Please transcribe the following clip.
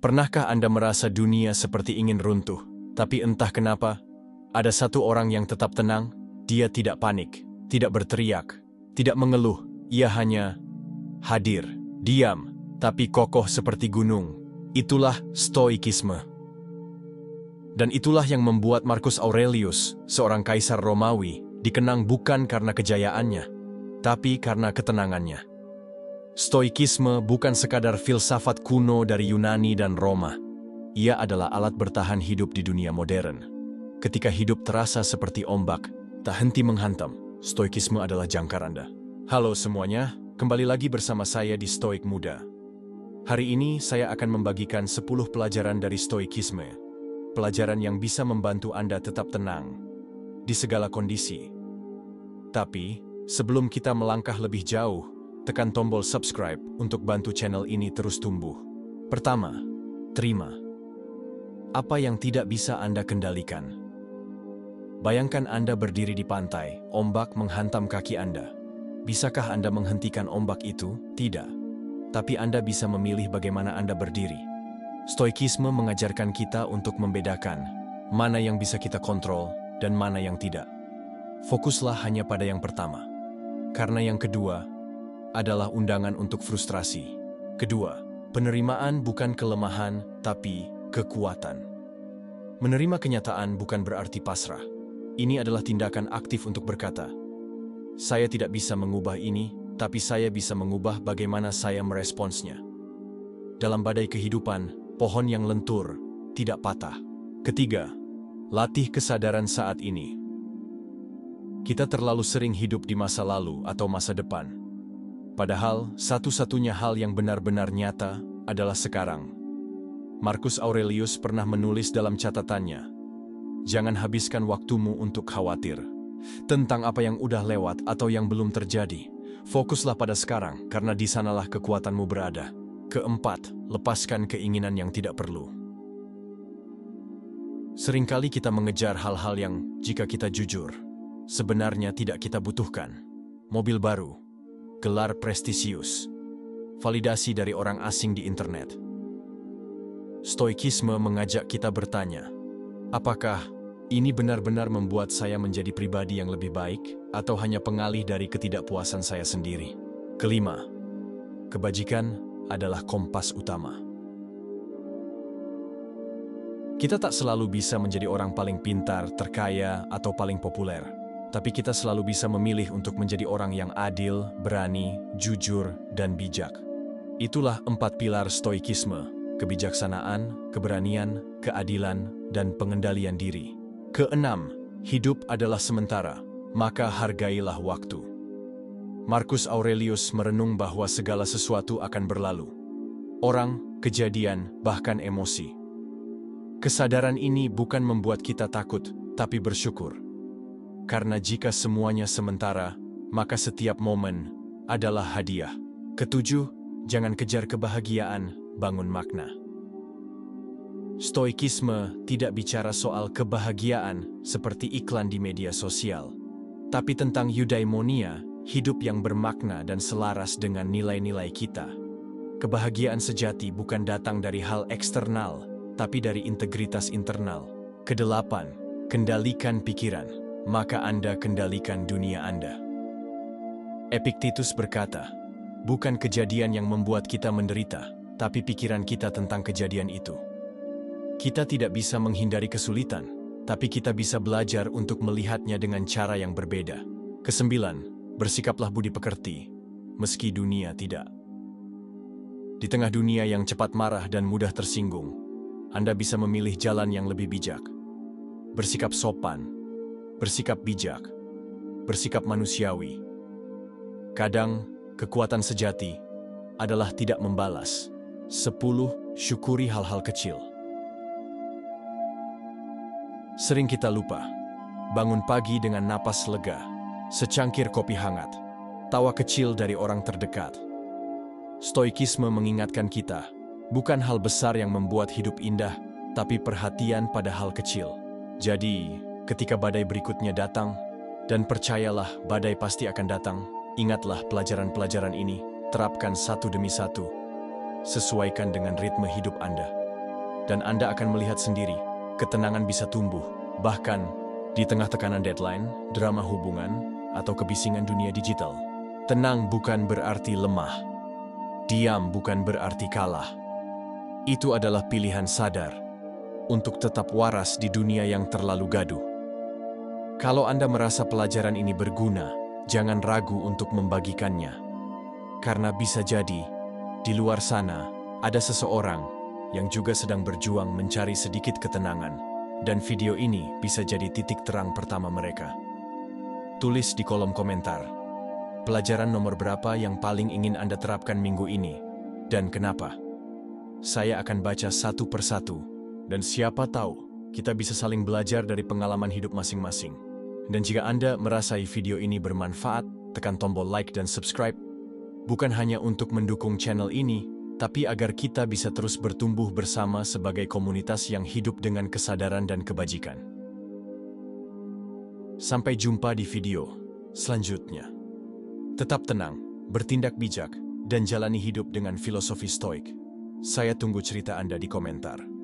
Pernahkah Anda merasa dunia seperti ingin runtuh, tapi entah kenapa, ada satu orang yang tetap tenang? Dia tidak panik, tidak berteriak, tidak mengeluh, ia hanya hadir, diam, tapi kokoh seperti gunung. Itulah stoikisme. Dan itulah yang membuat Marcus Aurelius, seorang kaisar Romawi, dikenang bukan karena kejayaannya, tapi karena ketenangannya. Stoikisme bukan sekadar filsafat kuno dari Yunani dan Roma. Ia adalah alat bertahan hidup di dunia modern. Ketika hidup terasa seperti ombak, tak henti menghantam, stoikisme adalah jangkar Anda. Halo semuanya, kembali lagi bersama saya di Stoik Muda. Hari ini saya akan membagikan 10 pelajaran dari stoikisme. Pelajaran yang bisa membantu Anda tetap tenang di segala kondisi. Tapi, sebelum kita melangkah lebih jauh, tekan tombol subscribe untuk bantu channel ini terus tumbuh. Pertama, terima. Apa yang tidak bisa Anda kendalikan? Bayangkan Anda berdiri di pantai, ombak menghantam kaki Anda. Bisakah Anda menghentikan ombak itu? Tidak. Tapi Anda bisa memilih bagaimana Anda berdiri. Stoikisme mengajarkan kita untuk membedakan mana yang bisa kita kontrol dan mana yang tidak. Fokuslah hanya pada yang pertama. Karena yang kedua adalah undangan untuk frustrasi. Kedua, penerimaan bukan kelemahan, tapi kekuatan. Menerima kenyataan bukan berarti pasrah. Ini adalah tindakan aktif untuk berkata, saya tidak bisa mengubah ini, tapi saya bisa mengubah bagaimana saya meresponsnya. Dalam badai kehidupan, pohon yang lentur tidak patah. Ketiga, latih kesadaran saat ini. Kita terlalu sering hidup di masa lalu atau masa depan. Padahal, satu-satunya hal yang benar-benar nyata adalah sekarang. Marcus Aurelius pernah menulis dalam catatannya, jangan habiskan waktumu untuk khawatir tentang apa yang udah lewat atau yang belum terjadi. Fokuslah pada sekarang, karena di sanalah kekuatanmu berada. Keempat, lepaskan keinginan yang tidak perlu. Seringkali kita mengejar hal-hal yang, jika kita jujur, sebenarnya tidak kita butuhkan. Mobil baru, gelar prestisius, validasi dari orang asing di internet. Stoikisme mengajak kita bertanya, apakah ini benar-benar membuat saya menjadi pribadi yang lebih baik, atau hanya pengalih dari ketidakpuasan saya sendiri? Kelima, kebajikan adalah kompas utama. Kita tak selalu bisa menjadi orang paling pintar, terkaya, atau paling populer. Tapi kita selalu bisa memilih untuk menjadi orang yang adil, berani, jujur, dan bijak. Itulah 4 pilar stoikisme: kebijaksanaan, keberanian, keadilan, dan pengendalian diri. Keenam, hidup adalah sementara, maka hargailah waktu. Marcus Aurelius merenung bahwa segala sesuatu akan berlalu. Orang, kejadian, bahkan emosi. Kesadaran ini bukan membuat kita takut, tapi bersyukur. Karena jika semuanya sementara, maka setiap momen adalah hadiah. Ketujuh, jangan kejar kebahagiaan, bangun makna. Stoikisme tidak bicara soal kebahagiaan seperti iklan di media sosial, tapi tentang eudaimonia, hidup yang bermakna dan selaras dengan nilai-nilai kita. Kebahagiaan sejati bukan datang dari hal eksternal, tapi dari integritas internal. Kedelapan, kendalikan pikiran, maka Anda kendalikan dunia Anda. Epictetus berkata, bukan kejadian yang membuat kita menderita, tapi pikiran kita tentang kejadian itu. Kita tidak bisa menghindari kesulitan, tapi kita bisa belajar untuk melihatnya dengan cara yang berbeda. Kesembilan, bersikaplah budi pekerti, meski dunia tidak. Di tengah dunia yang cepat marah dan mudah tersinggung, Anda bisa memilih jalan yang lebih bijak. Bersikap sopan, bersikap bijak, bersikap manusiawi. Kadang, kekuatan sejati adalah tidak membalas. 10, syukuri hal-hal kecil. Sering kita lupa, bangun pagi dengan napas lega, secangkir kopi hangat, tawa kecil dari orang terdekat. Stoikisme mengingatkan kita, bukan hal besar yang membuat hidup indah, tapi perhatian pada hal kecil. Jadi, ketika badai berikutnya datang, dan percayalah badai pasti akan datang, ingatlah pelajaran-pelajaran ini, terapkan satu demi satu, sesuaikan dengan ritme hidup Anda. dan Anda akan melihat sendiri, ketenangan bisa tumbuh, bahkan di tengah tekanan deadline, drama hubungan, atau kebisingan dunia digital. Tenang bukan berarti lemah. Diam bukan berarti kalah. Itu adalah pilihan sadar untuk tetap waras di dunia yang terlalu gaduh. Kalau Anda merasa pelajaran ini berguna, jangan ragu untuk membagikannya. Karena bisa jadi, di luar sana, ada seseorang yang juga sedang berjuang mencari sedikit ketenangan, dan video ini bisa jadi titik terang pertama mereka. Tulis di kolom komentar, pelajaran nomor berapa yang paling ingin Anda terapkan minggu ini, dan kenapa? Saya akan baca satu persatu, dan siapa tahu, kita bisa saling belajar dari pengalaman hidup masing-masing. Dan jika Anda merasai video ini bermanfaat, tekan tombol like dan subscribe, bukan hanya untuk mendukung channel ini, tapi agar kita bisa terus bertumbuh bersama sebagai komunitas yang hidup dengan kesadaran dan kebajikan. Sampai jumpa di video selanjutnya. Tetap tenang, bertindak bijak, dan jalani hidup dengan filosofi stoik. Saya tunggu cerita Anda di komentar.